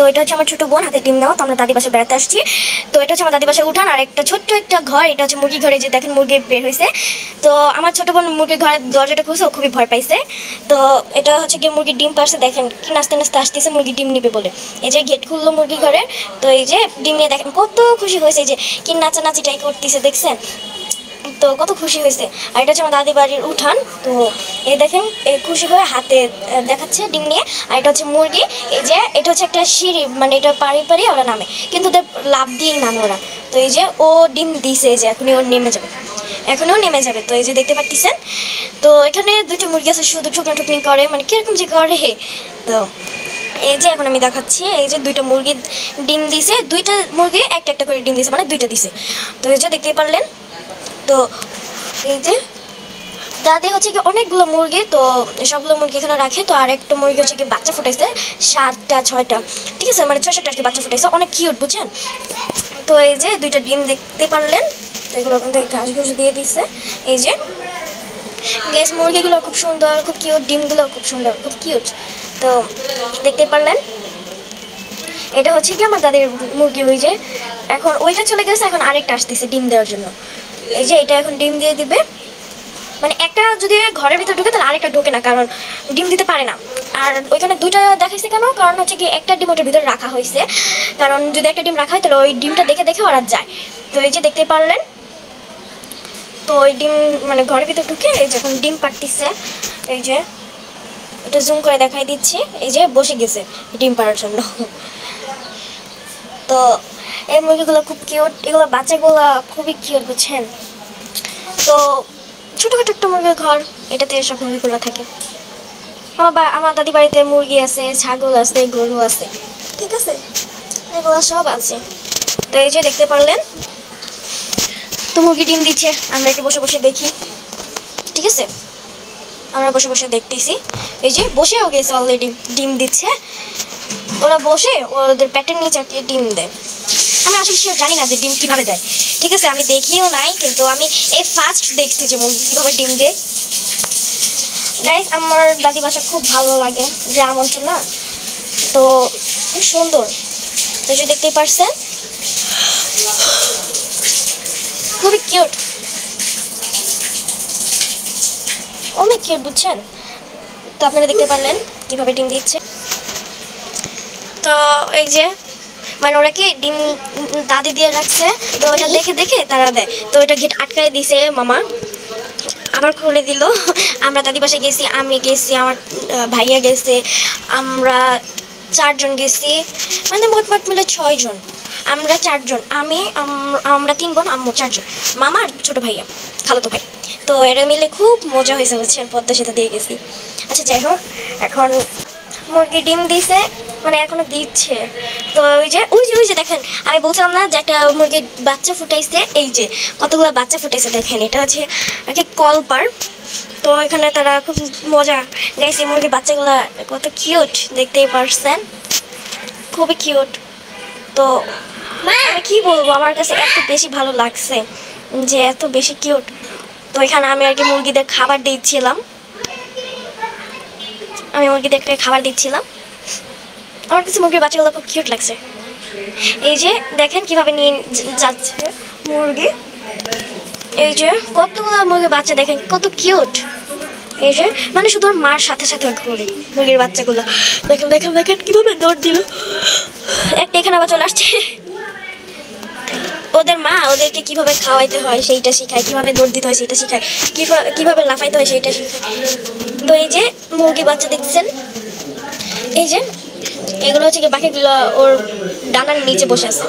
তো এটা হচ্ছে আমার ছোট বোন, হাতে ডিম দাও। তো আমরা দাদি বাসায় বেড়াতে আসছি। তো এটা হচ্ছে আমার দাদি বাসায় উঠান, আর একটা ছোট্ট একটা ঘর, এটা হচ্ছে মুরগি ঘরে। যে দেখেন মুরগি বের হয়েছে। তো আমার ছোট বোন মুরগির ঘরের দরজাটা খুলছে, ও খুবই ভয় পাইছে। তো এটা হচ্ছে গিয়ে মুরগির ডিম পারছে, দেখেন কি নাচতে নাচতে আসতেছে মুরগি ডিম নিবে বলে। এই যে গেট খুললো মুরগি ঘরে, তো এই যে ডিম নিয়ে দেখেন কত খুশি হয়েছে। এই যে কি নাচানাচিটাই করতেছে দেখছেন, তো কত খুশি হয়েছে। আর এটা হচ্ছে আমার দাদি বাড়ির উঠান। তো এই দেখেন খুশি হয়ে হাতে দেখাচ্ছে ডিম নিয়ে। আর এটা হচ্ছে মুরগি। এই যে এটা হচ্ছে একটা সিঁড়ি, মানে এটা পাড়ি পাড়ি ওরা নামে, কিন্তু ওদের লাভ দিয়েই নামে ওরা। তো এই যে ও ডিম দিছে, এই যে এখনই ওর নেমে যাবে, এখনও নেমে যাবে। তো এই যে দেখতে পাচ্ছেন, তো এখানে দুটো মুরগি আছে, শুধু টুকনা টুকনি করে, মানে কিরকম যে করে। তো এই যে এখন আমি দেখাচ্ছি, এই যে দুইটা মুরগি ডিম দিছে, দুইটা মুরগি একটা একটা করে ডিম দিছে, মানে দুইটা দিছে। তো এই যে দেখতে পারলেন। তো এই যে দাদি হচ্ছে কি অনেকগুলো মুরগি, তো সবগুলো মুরগি এখানে রাখে। তো আর একটা মুরগি হচ্ছে কি বাচ্চা ফুটাইছে 7টা 6টা, ঠিক আছে, মানে 6-7টা আর কি বাচ্চা ফুটাইছে, অনেক কিউট বুঝছেন। তো এই যে দুইটা ডিম দেখতে পারলেন। তো এগুলো ওখান থেকে ঘাস ঘুষ দিয়ে দিচ্ছে। এই যে গ্যাস মুরগিগুলো খুব সুন্দর, খুব কিউট, ডিমগুলো খুব সুন্দর, খুব কিউট। তো দেখতে পারলেন, এটা হচ্ছে কি আমার দাদির মুরগি। ওই যে এখন ওইটা চলে গেছে, এখন আরেকটা আসতেছে ডিম দেওয়ার জন্য। এই যে এটা এখন ডিম দিয়ে দিবে, মানে একটা যদি ঘরের ভিতরে ঢুকে তাহলে আরেকটা ঢোকে না, কারণ ডিম দিতে পারে না। আর ওইখানে দুইটা দেখাইছে কেন, কারণ হচ্ছে কি একটা ডিম ওটার ভিতরে রাখা হয়েছে, কারণ যদি একটা ডিম রাখা হয় তাহলে ওই ডিমটা দেখে দেখে ওরা যায়। তো এই যে দেখতে পারলেন, তো ওই ডিম মানে ঘরের ভিতরে ঢুকে এই যখন ডিম পাড়তেছে, এই যে এটা জুম করে দেখাই দিচ্ছি, এই যে বসে গেছে ডিম পাড়ার জন্য। তো এই মুরগিগুলো খুব কিউট, এগুলো বাচ্চাগুলো খুবই কিউট বুঝছেন। তো ছোটোখাটো একটা মুরগির ঘর, এটাতে সব মুরগিগুলো থাকে। আমার দাদি বাড়িতে মুরগি আছে, ছাগল আছে, গরু আছে, ঠিক আছে, এগুলো সব আছে। তো এই যে দেখতে পারলেন, তো মুরগি ডিম দিচ্ছে, আমরা একটু বসে বসে দেখি, ঠিক আছে, আমরা বসে বসে দেখতেছি। এই যে বসেও গেছে অলরেডি, ডিম দিচ্ছে। ওরা বসে ওদের প্যাটের নিচে ডিম দেয়। আমি আসলে শিওর জানি না যে ডিম কীভাবে দেয়, ঠিক আছে, আমি দেখিও নাই, কিন্তু আমি এই ফার্স্ট দেখছি যে মুরগি কীভাবে ডিম দেয়। গাইস, আমার দাদি বাসা খুব ভালো লাগে, গ্রাম অঞ্চল না, তো খুব সুন্দর। তো যে দেখতেই পারছেন, খুবই কিউট, অনেক কিউট বুঝছেন। তো আপনারা দেখতে পারলেন কীভাবে ডিম দিচ্ছে। তো এই যে মানে ওরা কি ডিম দাদি দিয়ে রাখছে, তো ওটা দেখে দেখে তারা দেয়। তো ওটা গেট আটকায় দিছে মামা, আবার খুলে দিল। আমরা দাদি বাসায় গেছি, আমি গেছি, আমার ভাইয়া গেছে, আমরা 4 জন গেছি, মানে মোটমাট মিলে 6 জন। আমরা 4 জন, আমরা 3 বোন, আম্মু 4 জন, মামা আর ছোটো ভাইয়া, খালাতো ভাই। তো এরা মিলে খুব মজা হয়েছে বুঝছেন, পদ্মা সেতু দিয়ে গেছি। আচ্ছা যাই হোক, এখন মুরগি ডিম দিছে, মানে এখনো দিচ্ছে। তো ওই যে দেখেন, আমি বলছিলাম না যে একটা মুরগির বাচ্চা ফুটাইছে, এই যে কতগুলো বাচ্চা ফুটাইছে দেখেন, এটা হচ্ছে আর কি কলপার। তো এখানে তারা খুব মজা গাইছে, মুরগির বাচ্চাগুলো কত কিউট দেখতেই পারছেন, খুবই কিউট। তো আমি কি বলবো, আমার কাছে এত বেশি ভালো লাগছে যে এত বেশি কিউট। তো এখানে আমি আর কি মুরগিদের খাবার দিচ্ছিলাম, খাবার দিচ্ছিলাম। আমার কাছে মুরগির বাচ্চাগুলো খুব কিউট লাগছে। এই যে দেখেন কিভাবে নিয়ে যাচ্ছে মুরগি, এই যে কতগুলো মুরগির বাচ্চা দেখেন কত কিউট। এই যে মানে শুধু মার সাথে সাথে ঘুরে মুরগির বাচ্চাগুলো, দেখেন দেখেন দেখেন কিভাবে দৌড় দিল। একটা এখানে আবার চলে আসছে, ওদের মা ওদেরকে কিভাবে খাওয়াইতে হয় সেইটা শিখায়, কিভাবে দৌড় দিতে হয় সেইটা শিখায়, কিভাবে লাফাইতে হয় সেইটা শিখায়। তো এই যে মুরগি বাচ্চা দেখছেন, এই যে এগুলো হচ্ছে কি বাকিগুলো ওর ডানার নিচে বসে আছে,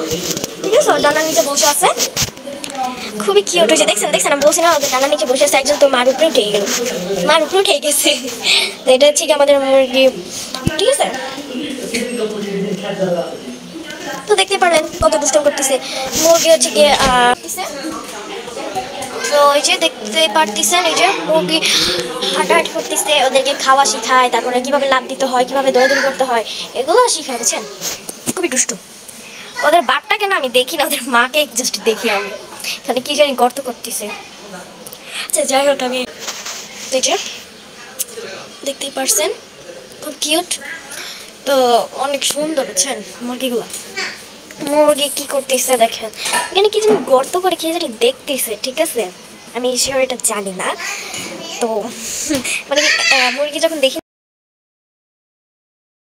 ঠিক আছে, ওর ডানার নিচে বসে আছে, খুবই কিউট হয়েছে। দেখছেন দেখছেন, আমি বলছি না ওদের ডানার নিচে বসে আছে, একজন তো মার উপরে উঠে গেল, মার উপরে উঠে গেছে। তো এটা হচ্ছে কি আমাদের মুরগি, ঠিক আছে। তো দেখতে পারলেন কত দুষ্টম করতেছে মুরগি, হচ্ছে গিয়ে তো ওই যে দেখতে পারতেছেন, এই যে মুরগি হাঁটাহাঁটি করতেছে, ওদেরকে খাওয়া শিখায়, তারপরে কিভাবে লাফ দিতে হয়, কিভাবে দৌড়াদৌড়ি করতে হয়, এগুলো শিখায় বুঝছেন, খুবই দুষ্টু। ওদের বাপটাকে না আমি দেখি না, ওদের মাকে জাস্ট দেখি আমি, এখানে কি জানি গর্ত করতেছে। আচ্ছা যাই হোক, আমি এই যে দেখতেই পারছেন খুব কিউট। তো অনেক সুন্দর বুঝছেন মুরগিগুলো। মুরগি কি করতেছে দেখেন, এখানে কি যেন গর্ত করে কি জানি দেখতেছে, ঠিক আছে আমি শিওর এটা জানি না। তো মানে মুরগি যখন দেখি